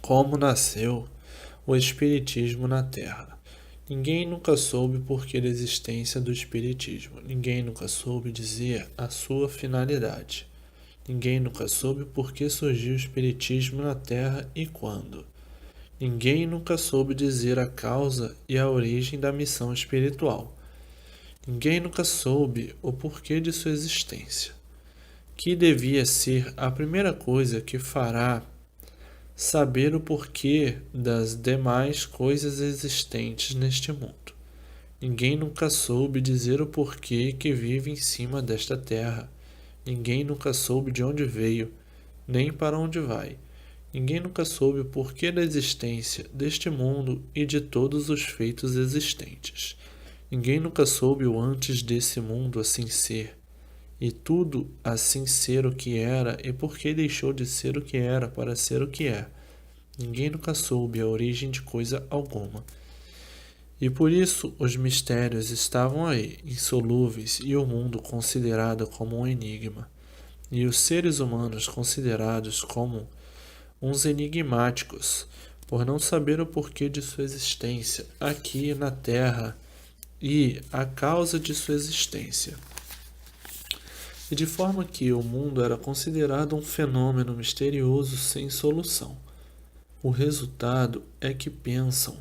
Como nasceu o Espiritismo na Terra? Ninguém nunca soube o porquê da existência do Espiritismo. Ninguém nunca soube dizer a sua finalidade. Ninguém nunca soube por que surgiu o Espiritismo na Terra e quando. Ninguém nunca soube dizer a causa e a origem da missão espiritual. Ninguém nunca soube o porquê de sua existência. Que devia ser a primeira coisa que fará saber o porquê das demais coisas existentes neste mundo. Ninguém nunca soube dizer o porquê que vive em cima desta terra. Ninguém nunca soube de onde veio, nem para onde vai. Ninguém nunca soube o porquê da existência deste mundo e de todos os feitos existentes. Ninguém nunca soube o antes desse mundo assim ser, e tudo assim ser o que era, e por que deixou de ser o que era para ser o que é. Ninguém nunca soube a origem de coisa alguma. E por isso os mistérios estavam aí, insolúveis, e o mundo considerado como um enigma, e os seres humanos considerados como uns enigmáticos, por não saber o porquê de sua existência aqui na Terra e a causa de sua existência. E de forma que o mundo era considerado um fenômeno misterioso sem solução. O resultado é que pensam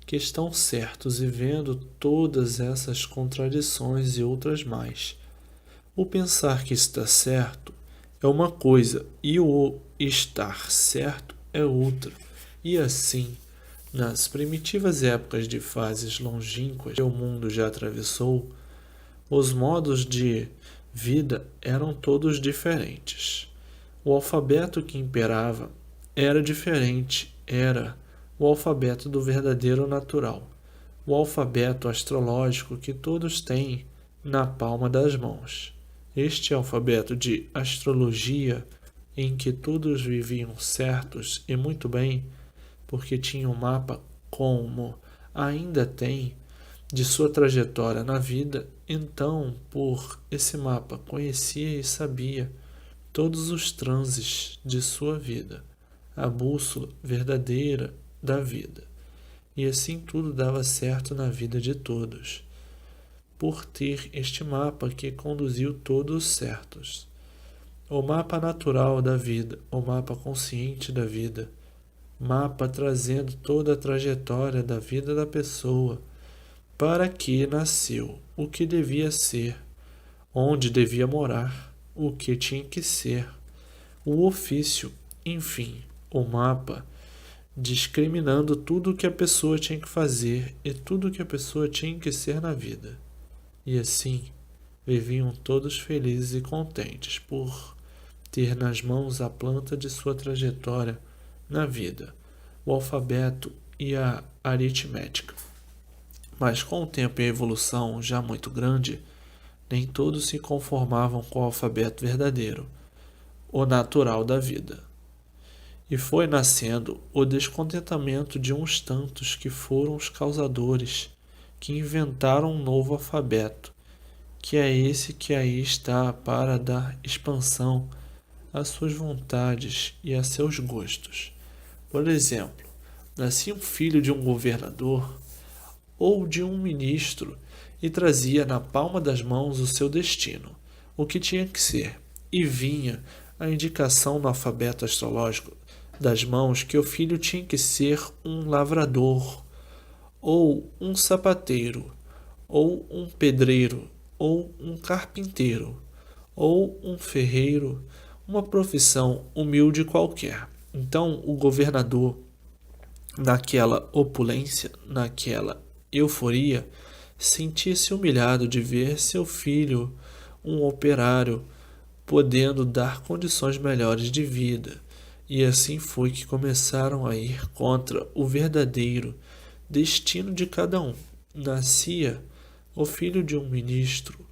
que estão certos e vendo todas essas contradições e outras mais. O pensar que está certo é uma coisa e o estar certo é outra. E assim, nas primitivas épocas de fases longínquas que o mundo já atravessou, os modos de vida eram todos diferentes. O alfabeto que imperava era diferente, era o alfabeto do verdadeiro natural, o alfabeto astrológico que todos têm na palma das mãos. Este alfabeto de astrologia, em que todos viviam certos e muito bem, porque tinham um mapa como ainda tem de sua trajetória na vida, então, por esse mapa, conhecia e sabia todos os transes de sua vida, a bússola verdadeira da vida. E assim tudo dava certo na vida de todos, por ter este mapa que conduziu todos certos. O mapa natural da vida, o mapa consciente da vida, mapa trazendo toda a trajetória da vida da pessoa, para que nasceu, o que devia ser, onde devia morar, o que tinha que ser, o ofício, enfim, o mapa, discriminando tudo o que a pessoa tinha que fazer e tudo o que a pessoa tinha que ser na vida. E assim, viviam todos felizes e contentes por ter nas mãos a planta de sua trajetória na vida, o alfabeto e a aritmética. Mas com o tempo e a evolução já muito grande, nem todos se conformavam com o alfabeto verdadeiro, o natural da vida. E foi nascendo o descontentamento de uns tantos que foram os causadores, que inventaram um novo alfabeto, que é esse que aí está para dar expansão às suas vontades e a seus gostos. Por exemplo, nascia um filho de um governador ou de um ministro e trazia na palma das mãos o seu destino, o que tinha que ser, e vinha a indicação no alfabeto astrológico das mãos que o filho tinha que ser um lavrador, ou um sapateiro, ou um pedreiro, ou um carpinteiro, ou um ferreiro, uma profissão humilde qualquer. Então, o governador, naquela opulência, naquela euforia, sentia-se humilhado de ver seu filho, um operário, podendo dar condições melhores de vida. E assim foi que começaram a ir contra o verdadeiro destino de cada um. Nascia o filho de um ministro,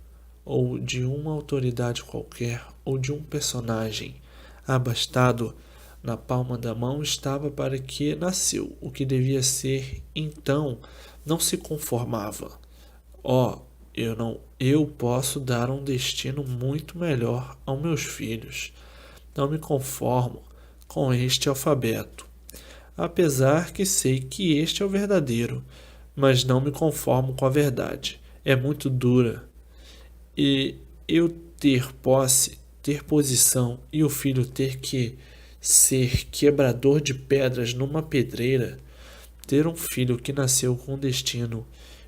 ou de uma autoridade qualquer, ou de um personagem abastado. Na palma da mão estava para que nasceu o que devia ser, então não se conformava. Eu posso dar um destino muito melhor aos meus filhos. Não me conformo com este alfabeto. apesar que sei que este é o verdadeiro, mas não me conformo com a verdade. É muito dura. E eu ter posse, ter posição e o filho ter que ser quebrador de pedras numa pedreira, ter um filho que nasceu com o destino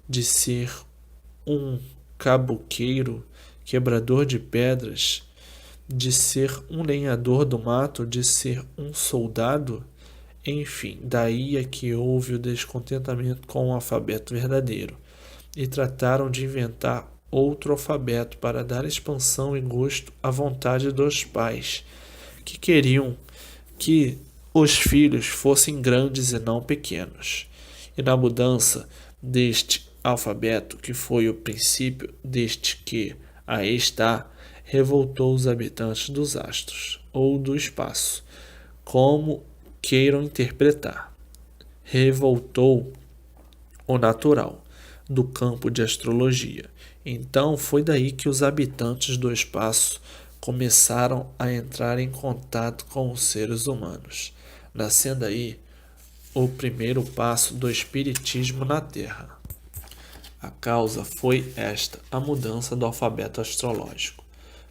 de ser um caboqueiro, quebrador de pedras, de ser um lenhador do mato, de ser um soldado, enfim, daí é que houve o descontentamento com o alfabeto verdadeiro, e trataram de inventar outro alfabeto para dar expansão e gosto à vontade dos pais, que queriam que os filhos fossem grandes e não pequenos. E na mudança deste alfabeto, que foi o princípio deste que aí está, revoltou os habitantes dos astros, ou do espaço, como queiram interpretar. Revoltou o natural, do campo de astrologia. Então foi daí que os habitantes do espaço começaram a entrar em contato com os seres humanos, nascendo aí o primeiro passo do espiritismo na Terra. A causa foi esta, a mudança do alfabeto astrológico,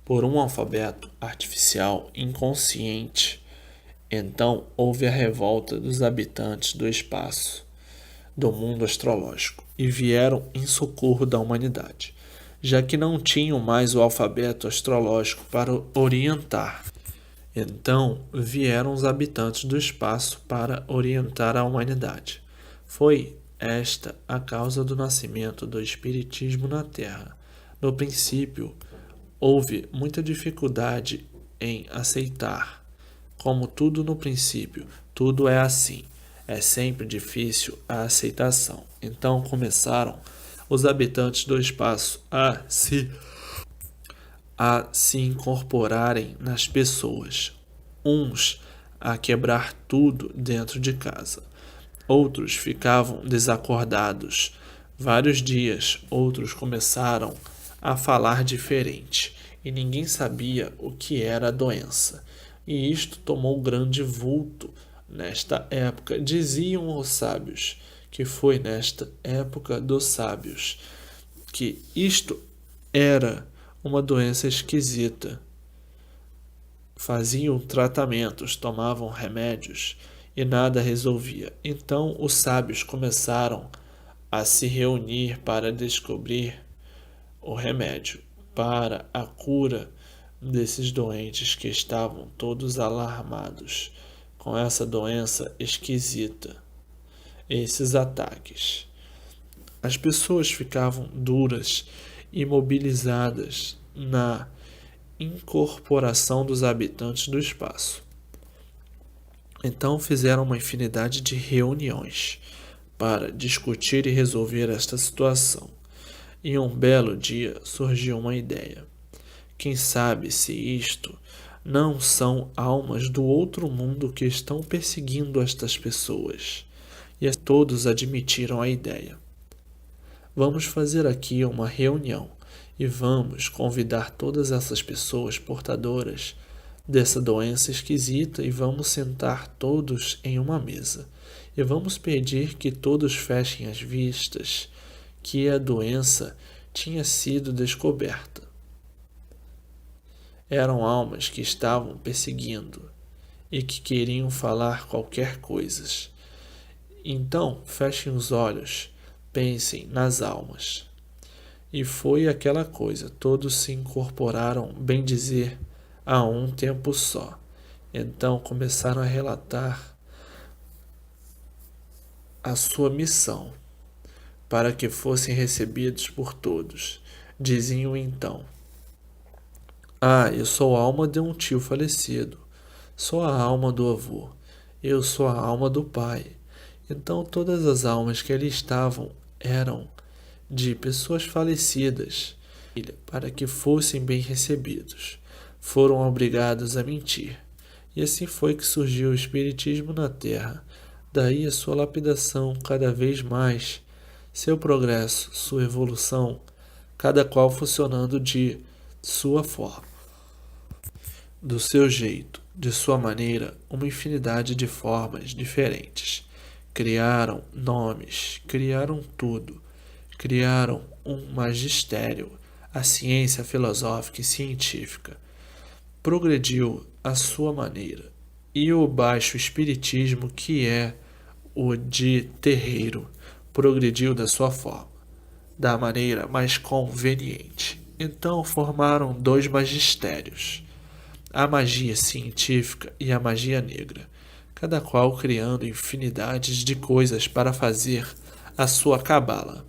por um alfabeto artificial inconsciente. Então houve a revolta dos habitantes do espaço, do mundo astrológico, e vieram em socorro da humanidade, já que não tinham mais o alfabeto astrológico para orientar. Então vieram os habitantes do espaço para orientar a humanidade. Foi esta a causa do nascimento do espiritismo na Terra. No princípio, houve muita dificuldade em aceitar. Como tudo no princípio, tudo é assim. É sempre difícil a aceitação. Então começaram os habitantes do espaço a se incorporarem nas pessoas. Uns a quebrar tudo dentro de casa. Outros ficavam desacordados vários dias. Outros começaram a falar diferente. E ninguém sabia o que era a doença. E isto tomou grande vulto nesta época. Diziam os sábios que foi nesta época dos sábios que isto era uma doença esquisita. Faziam tratamentos, tomavam remédios e nada resolvia. Então os sábios começaram a se reunir para descobrir o remédio para a cura desses doentes que estavam todos alarmados com essa doença esquisita, esses ataques. As pessoas ficavam duras, imobilizadas na incorporação dos habitantes do espaço. Então fizeram uma infinidade de reuniões para discutir e resolver esta situação. E um belo dia surgiu uma ideia. Quem sabe se isto não são almas do outro mundo que estão perseguindo estas pessoas? E todos admitiram a ideia. Vamos fazer aqui uma reunião e vamos convidar todas essas pessoas portadoras dessa doença esquisita e vamos sentar todos em uma mesa. E vamos pedir que todos fechem as vistas que a doença tinha sido descoberta. Eram almas que estavam perseguindo e que queriam falar qualquer coisa. Então, fechem os olhos, pensem nas almas. E foi aquela coisa, todos se incorporaram, bem dizer, a um tempo só. Então começaram a relatar a sua missão, para que fossem recebidos por todos. Diziam então: eu sou a alma de um tio falecido, sou a alma do avô, eu sou a alma do pai. Então todas as almas que ali estavam eram de pessoas falecidas, para que fossem bem recebidos. Foram obrigados a mentir. E assim foi que surgiu o Espiritismo na Terra. Daí a sua lapidação cada vez mais, seu progresso, sua evolução, cada qual funcionando de sua forma, do seu jeito, de sua maneira, uma infinidade de formas diferentes. Criaram nomes, criaram tudo, criaram um magistério, a ciência filosófica e científica. Progrediu à sua maneira, e o baixo espiritismo, que é o de terreiro, progrediu da sua forma, da maneira mais conveniente. Então formaram dois magistérios, a magia científica e a magia negra, cada qual criando infinidades de coisas para fazer a sua cabala.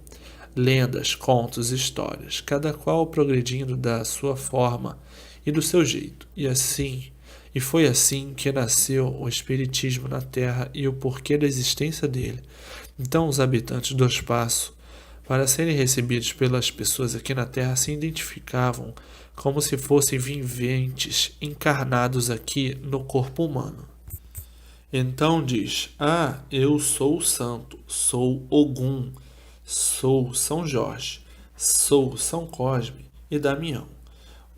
Lendas, contos, histórias, cada qual progredindo da sua forma e do seu jeito. E foi assim que nasceu o Espiritismo na Terra e o porquê da existência dele. Então os habitantes do espaço, para serem recebidos pelas pessoas aqui na Terra, se identificavam como se fossem viventes encarnados aqui no corpo humano. Então diz: Ah, eu sou o santo, sou Ogum, sou São Jorge, sou São Cosme e Damião,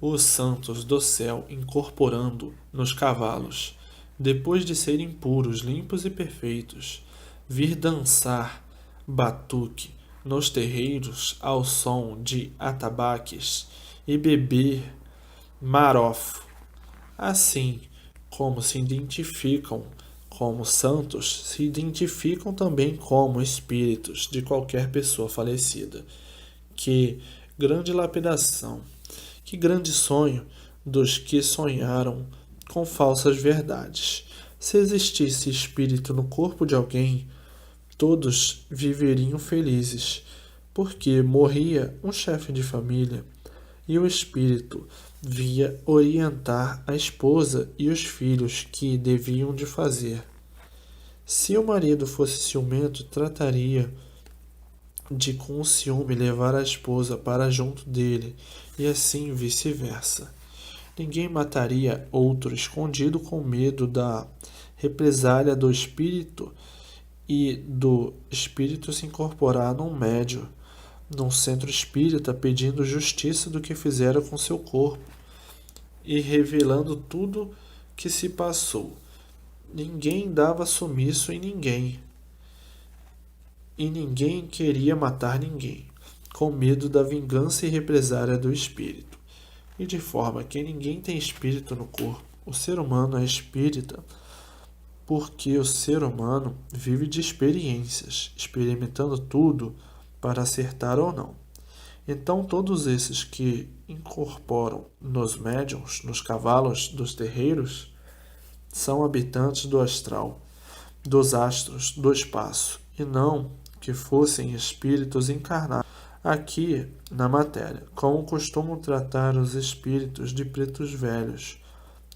os santos do céu incorporando nos cavalos, depois de serem puros, limpos e perfeitos, vir dançar batuque nos terreiros ao som de atabaques e beber marofo. Assim como se identificam como santos, se identificam também como espíritos de qualquer pessoa falecida. Que grande lapidação, que grande sonho dos que sonharam com falsas verdades. Se existisse espírito no corpo de alguém, todos viveriam felizes, porque morria um chefe de família e o espírito via orientar a esposa e os filhos que deviam de fazer. Se o marido fosse ciumento, trataria de com o ciúme levar a esposa para junto dele, e assim vice-versa. Ninguém mataria outro escondido com medo da represália do espírito e do espírito se incorporar num médio, num centro espírita, pedindo justiça do que fizeram com seu corpo e revelando tudo que se passou. Ninguém dava sumiço em ninguém, e ninguém queria matar ninguém, com medo da vingança e represália do espírito. E de forma que ninguém tem espírito no corpo. O ser humano é espírita porque o ser humano vive de experiências, experimentando tudo para acertar ou não. Então todos esses que incorporam nos médiuns, nos cavalos dos terreiros, são habitantes do astral, dos astros, do espaço, e não que fossem espíritos encarnados aqui na matéria, como costumam tratar os espíritos de pretos velhos,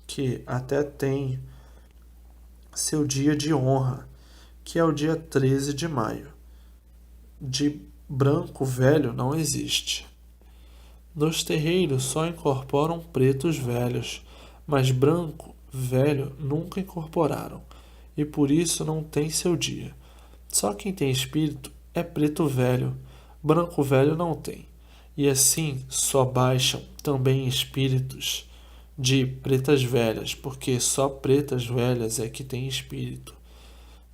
que até têm seu dia de honra, que é o dia 13 de maio. De branco velho não existe. Nos terreiros só incorporam pretos velhos, mas branco velho nunca incorporaram, e por isso não tem seu dia. Só quem tem espírito é preto velho, branco velho não tem. E assim só baixam também espíritos de pretas velhas, porque só pretas velhas é que tem espírito.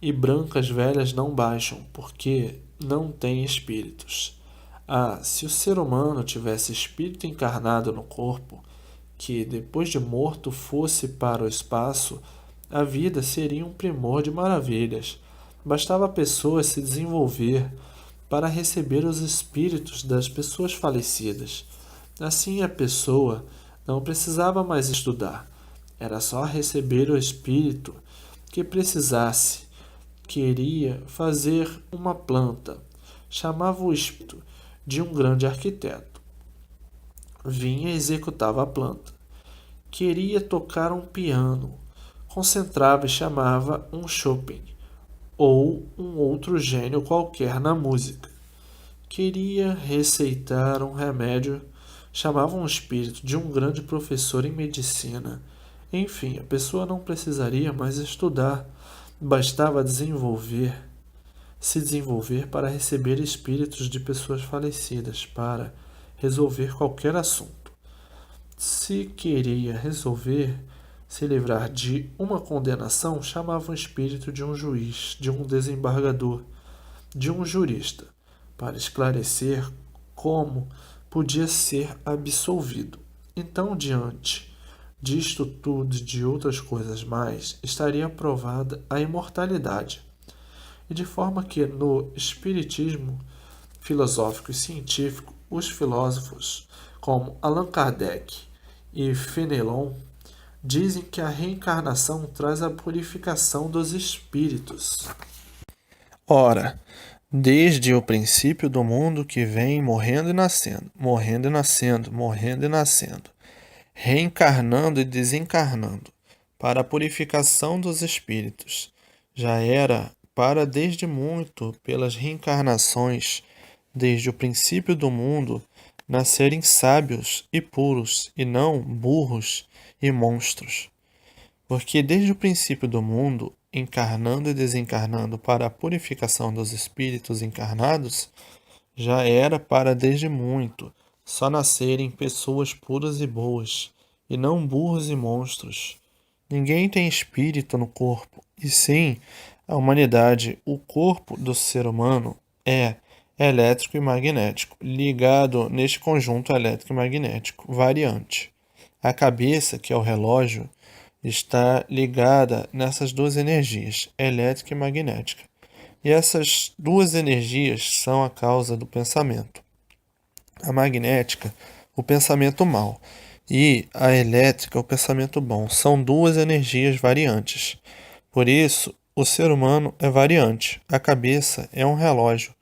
E brancas velhas não baixam, porque não têm espíritos. Ah, se o ser humano tivesse espírito encarnado no corpo, que depois de morto fosse para o espaço, a vida seria um primor de maravilhas. Bastava a pessoa se desenvolver para receber os espíritos das pessoas falecidas. Assim a pessoa não precisava mais estudar. Era só receber o espírito que precisasse. Queria fazer uma planta. Chamava o espírito de um grande arquiteto. Vinha e executava a planta. Queria tocar um piano. Concentrava e chamava um Chopin ou um outro gênio qualquer na música. Queria receitar um remédio. Chamava um espírito de um grande professor em medicina. Enfim, a pessoa não precisaria mais estudar. Bastava se desenvolver para receber espíritos de pessoas falecidas, para resolver qualquer assunto. Se queria resolver, se livrar de uma condenação, chamava o espírito de um juiz, de um desembargador, de um jurista, para esclarecer como podia ser absolvido. Então, diante disto tudo e de outras coisas mais, estaria provada a imortalidade. E de forma que no espiritismo filosófico e científico, os filósofos como Allan Kardec e Fenelon dizem que a reencarnação traz a purificação dos espíritos. Ora, desde o princípio do mundo que vem morrendo e nascendo, morrendo e nascendo, morrendo e nascendo, reencarnando e desencarnando, para a purificação dos espíritos, já era para desde muito pelas reencarnações, desde o princípio do mundo, nascerem sábios e puros, e não burros e monstros. Porque desde o princípio do mundo, encarnando e desencarnando para a purificação dos espíritos encarnados, já era para desde muito só nascerem pessoas puras e boas, e não burros e monstros. Ninguém tem espírito no corpo, e sim, a humanidade, o corpo do ser humano é elétrico e magnético, ligado neste conjunto elétrico e magnético variante. A cabeça, que é o relógio, está ligada nessas duas energias, elétrica e magnética. E essas duas energias são a causa do pensamento. A magnética, o pensamento mau, e a elétrica, o pensamento bom. São duas energias variantes. Por isso, o ser humano é variante. A cabeça é um relógio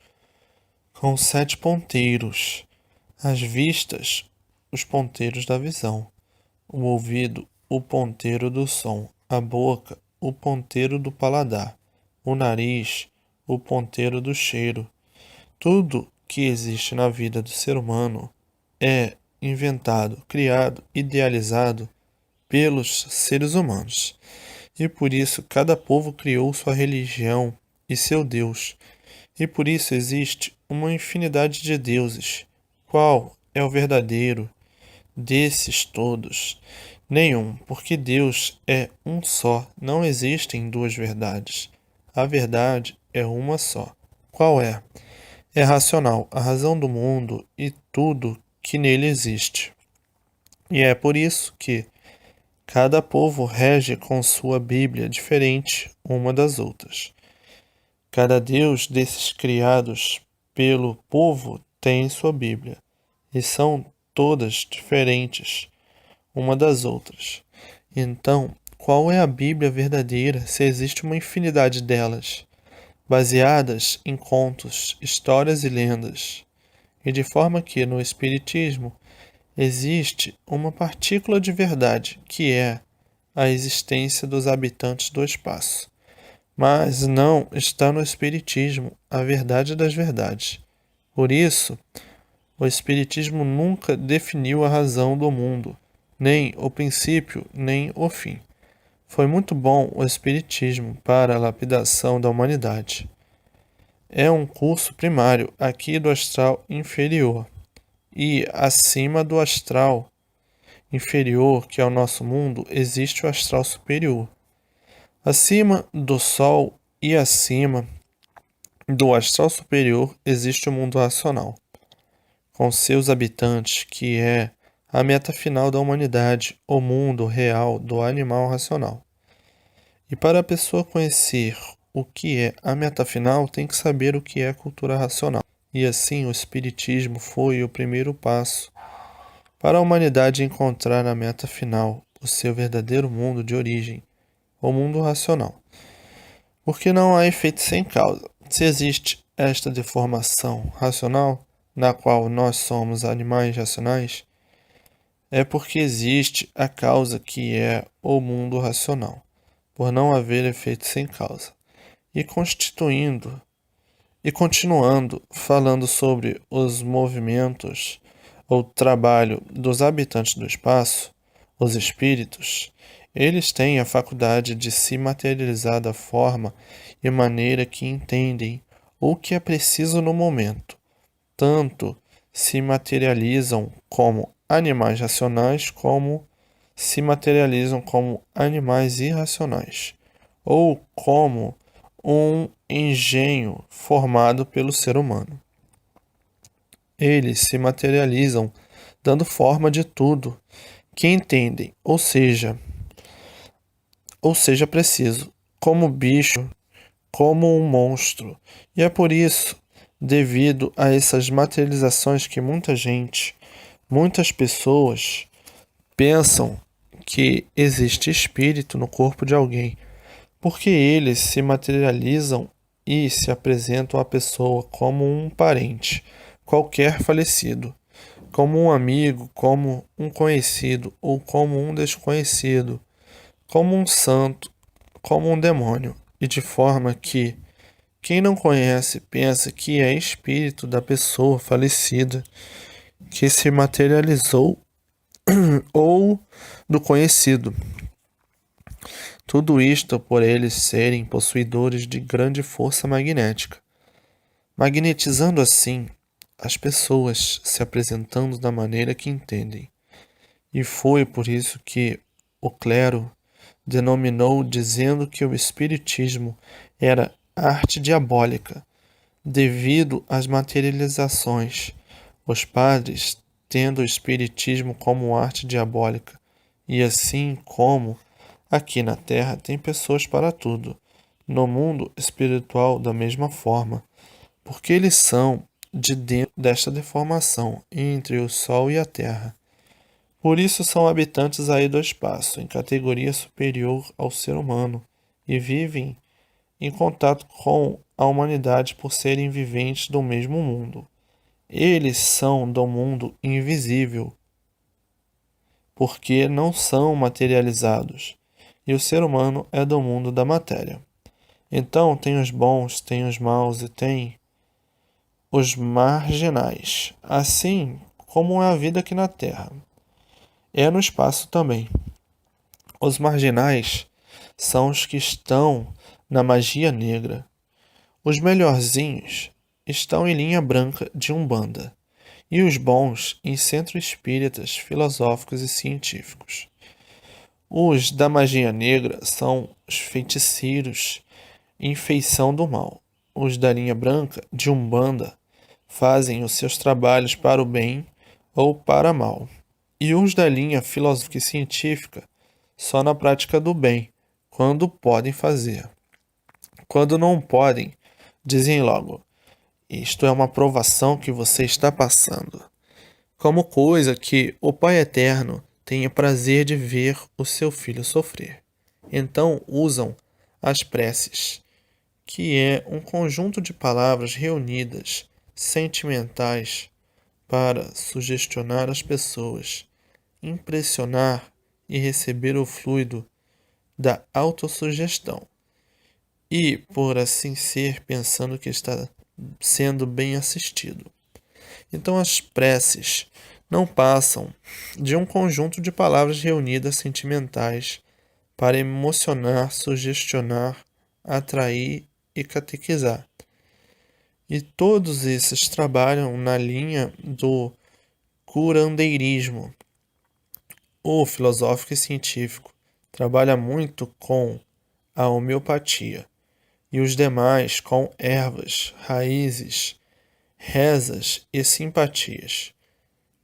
com 7 ponteiros. As vistas, os ponteiros da visão. O ouvido, o ponteiro do som. A boca, o ponteiro do paladar. O nariz, o ponteiro do cheiro. Tudo que existe na vida do ser humano é inventado, criado, idealizado pelos seres humanos. E por isso cada povo criou sua religião e seu Deus. E por isso existe uma infinidade de deuses. Qual é o verdadeiro desses todos? Nenhum, porque Deus é um só, não existem duas verdades. A verdade é uma só. Qual é? É racional, a razão do mundo e tudo que nele existe. E é por isso que cada povo rege com sua Bíblia diferente uma das outras. Cada Deus desses criados pelo povo tem sua Bíblia, e são todas diferentes uma das outras. Então, qual é a Bíblia verdadeira se existe uma infinidade delas, baseadas em contos, histórias e lendas? E de forma que no Espiritismo existe uma partícula de verdade, que é a existência dos habitantes do espaço. Mas não está no Espiritismo a verdade das verdades. Por isso, o Espiritismo nunca definiu a razão do mundo, nem o princípio, nem o fim. Foi muito bom o Espiritismo para a lapidação da humanidade. É um curso primário aqui do astral inferior, e acima do astral inferior, que é o nosso mundo, existe o astral superior. Acima do Sol e acima do astral superior existe o mundo racional, com seus habitantes, que é a meta final da humanidade, o mundo real do animal racional. E para a pessoa conhecer o que é a meta final, tem que saber o que é a cultura racional. E assim o Espiritismo foi o primeiro passo para a humanidade encontrar na meta final o seu verdadeiro mundo de origem, o mundo racional. Porque não há efeito sem causa. Se existe esta deformação racional, na qual nós somos animais racionais, é porque existe a causa que é o mundo racional, por não haver efeito sem causa. E continuando falando sobre os movimentos ou trabalho dos habitantes do espaço, os espíritos, eles têm a faculdade de se materializar da forma e maneira que entendem ou que é preciso no momento. Tanto se materializam como animais racionais, como se materializam como animais irracionais ou como um engenho formado pelo ser humano. Eles se materializam dando forma de tudo que entendem, ou seja preciso, como bicho, como um monstro. E é por isso, devido a essas materializações, que muitas pessoas pensam que existe espírito no corpo de alguém, porque eles se materializam e se apresentam à pessoa como um parente, qualquer falecido, como um amigo, como um conhecido ou como um desconhecido, como um santo, como um demônio, e de forma que quem não conhece pensa que é espírito da pessoa falecida que se materializou ou do conhecido. Tudo isto por eles serem possuidores de grande força magnética, magnetizando assim as pessoas, se apresentando da maneira que entendem. E foi por isso que o clero denominou, dizendo que o espiritismo era arte diabólica, devido às materializações. Os padres tendo o espiritismo como arte diabólica, e assim como aqui na Terra tem pessoas para tudo, no mundo espiritual da mesma forma, porque eles são de dentro desta deformação entre o Sol e a Terra. Por isso são habitantes aí do espaço, em categoria superior ao ser humano, e vivem em contato com a humanidade por serem viventes do mesmo mundo. Eles são do mundo invisível, porque não são materializados, e o ser humano é do mundo da matéria. Então tem os bons, tem os maus e tem os marginais, assim como é a vida aqui na Terra. É no espaço também. Os marginais são os que estão na magia negra. Os melhorzinhos estão em linha branca de Umbanda, e os bons em centros espíritas, filosóficos e científicos. Os da magia negra são os feiticeiros em feição do mal. Os da linha branca de Umbanda fazem os seus trabalhos para o bem ou para mal. E os da linha filosófica e científica só na prática do bem, quando podem fazer. Quando não podem, dizem logo: isto é uma provação que você está passando. Como coisa que o Pai Eterno tenha prazer de ver o seu filho sofrer. Então usam as preces, que é um conjunto de palavras reunidas, sentimentais, para sugestionar as pessoas, impressionar e receber o fluido da autossugestão. E, por assim ser, pensando que está sendo bem assistido. Então, as preces não passam de um conjunto de palavras reunidas sentimentais para emocionar, sugestionar, atrair e catequizar. E todos esses trabalham na linha do curandeirismo. O filosófico e científico trabalha muito com a homeopatia e os demais com ervas, raízes, rezas e simpatias.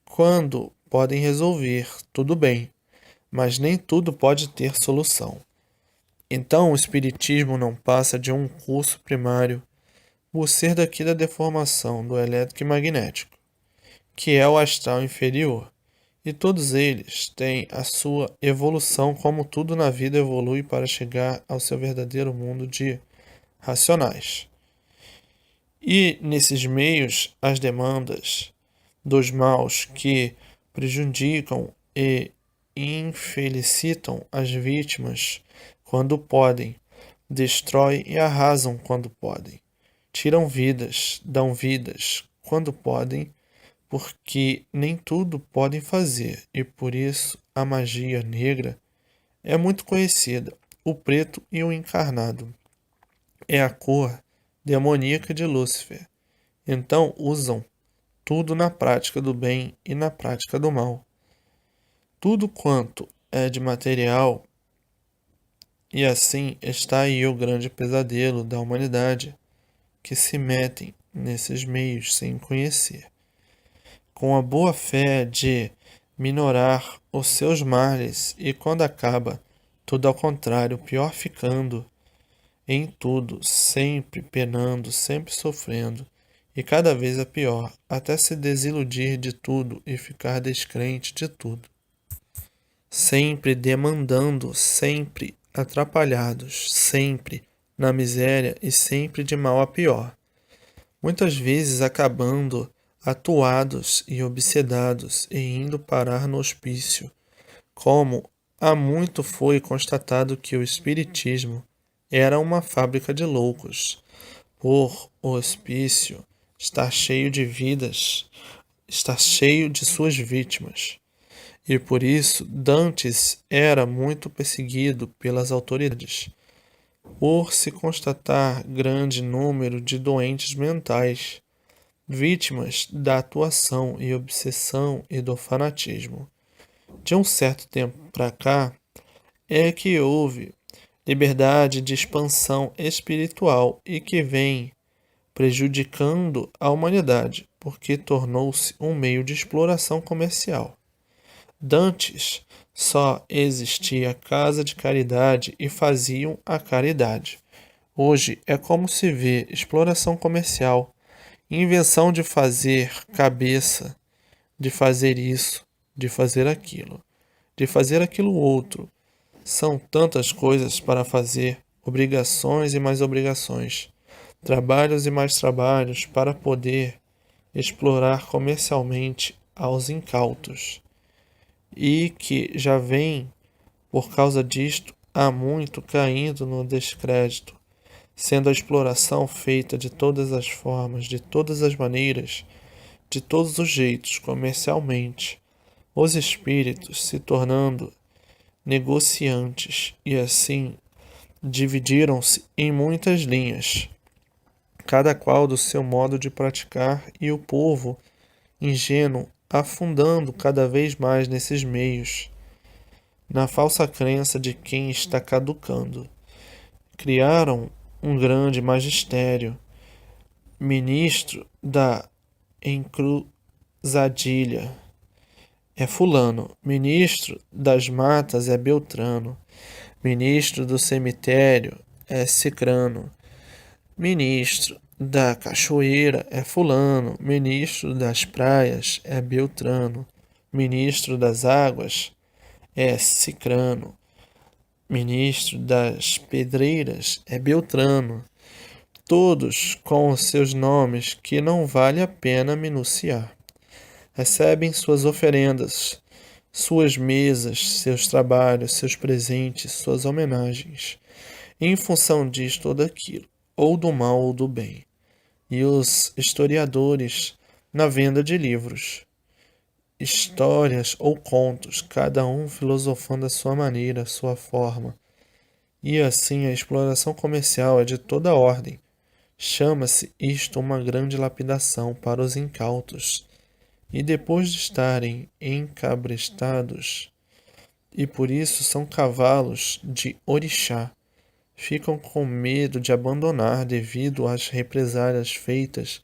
Quando podem resolver, tudo bem, mas nem tudo pode ter solução. Então, o espiritismo não passa de um curso primário, por ser daqui da deformação do elétrico e magnético, que é o astral inferior, e todos eles têm a sua evolução, como tudo na vida evolui para chegar ao seu verdadeiro mundo de racionais. E nesses meios, as demandas dos maus que prejudicam e infelicitam as vítimas quando podem, destroem e arrasam quando podem, tiram vidas, dão vidas quando podem, porque nem tudo podem fazer, e por isso a magia negra é muito conhecida. O preto e o encarnado é a cor demoníaca de Lúcifer. Então usam tudo na prática do bem e na prática do mal. Tudo quanto é de material, e assim está aí o grande pesadelo da humanidade, que se metem nesses meios sem conhecer, com a boa fé de minorar os seus males, e quando acaba, tudo ao contrário, pior ficando em tudo, sempre penando, sempre sofrendo, e cada vez é pior, até se desiludir de tudo e ficar descrente de tudo. Sempre demandando, sempre atrapalhados, sempre na miséria e sempre de mal a pior. Muitas vezes acabando atuados e obsedados e indo parar no hospício, como há muito foi constatado que o Espiritismo era uma fábrica de loucos, por o hospício estar cheio de vidas, está cheio de suas vítimas. E por isso Dantes era muito perseguido pelas autoridades, por se constatar grande número de doentes mentais, vítimas da atuação e obsessão e do fanatismo. De um certo tempo para cá, é que houve liberdade de expansão espiritual e que vem prejudicando a humanidade, porque tornou-se um meio de exploração comercial. Dantes só existia casa de caridade e faziam a caridade. Hoje é como se vê exploração comercial, invenção de fazer cabeça, de fazer isso, de fazer aquilo outro. São tantas coisas para fazer, obrigações e mais obrigações, trabalhos e mais trabalhos para poder explorar comercialmente aos incautos. E que já vem, por causa disto, há muito caindo no descrédito, sendo a exploração feita de todas as formas, de todas as maneiras, de todos os jeitos, comercialmente, os espíritos se tornando negociantes e assim dividiram-se em muitas linhas, cada qual do seu modo de praticar, e o povo ingênuo afundando cada vez mais nesses meios, na falsa crença de quem está caducando. Criaram um grande magistério, ministro da encruzadilha é fulano, ministro das matas é Beltrano, ministro do cemitério é Cicrano, ministro da cachoeira é fulano, ministro das praias é Beltrano, ministro das águas é Cicrano, ministro das pedreiras é Beltrano, todos com os seus nomes que não vale a pena minuciar. Recebem suas oferendas, suas mesas, seus trabalhos, seus presentes, suas homenagens, em função disto ou daquilo, ou do mal ou do bem. E os historiadores na venda de livros, histórias ou contos, cada um filosofando à sua maneira, à sua forma. E assim a exploração comercial é de toda ordem. Chama-se isto uma grande lapidação para os incautos. E depois de estarem encabrestados, e por isso são cavalos de orixá, ficam com medo de abandonar devido às represálias feitas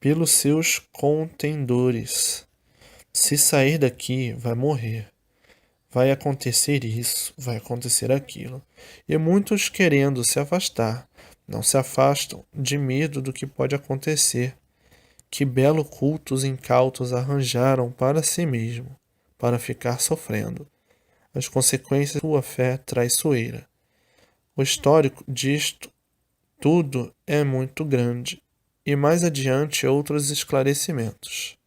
pelos seus contendores. Se sair daqui, vai morrer. Vai acontecer isso, vai acontecer aquilo. E muitos querendo se afastar, não se afastam de medo do que pode acontecer. Que belo culto os incautos arranjaram para si mesmo, para ficar sofrendo as consequências da sua fé traiçoeira. O histórico disto tudo é muito grande, e mais adiante outros esclarecimentos.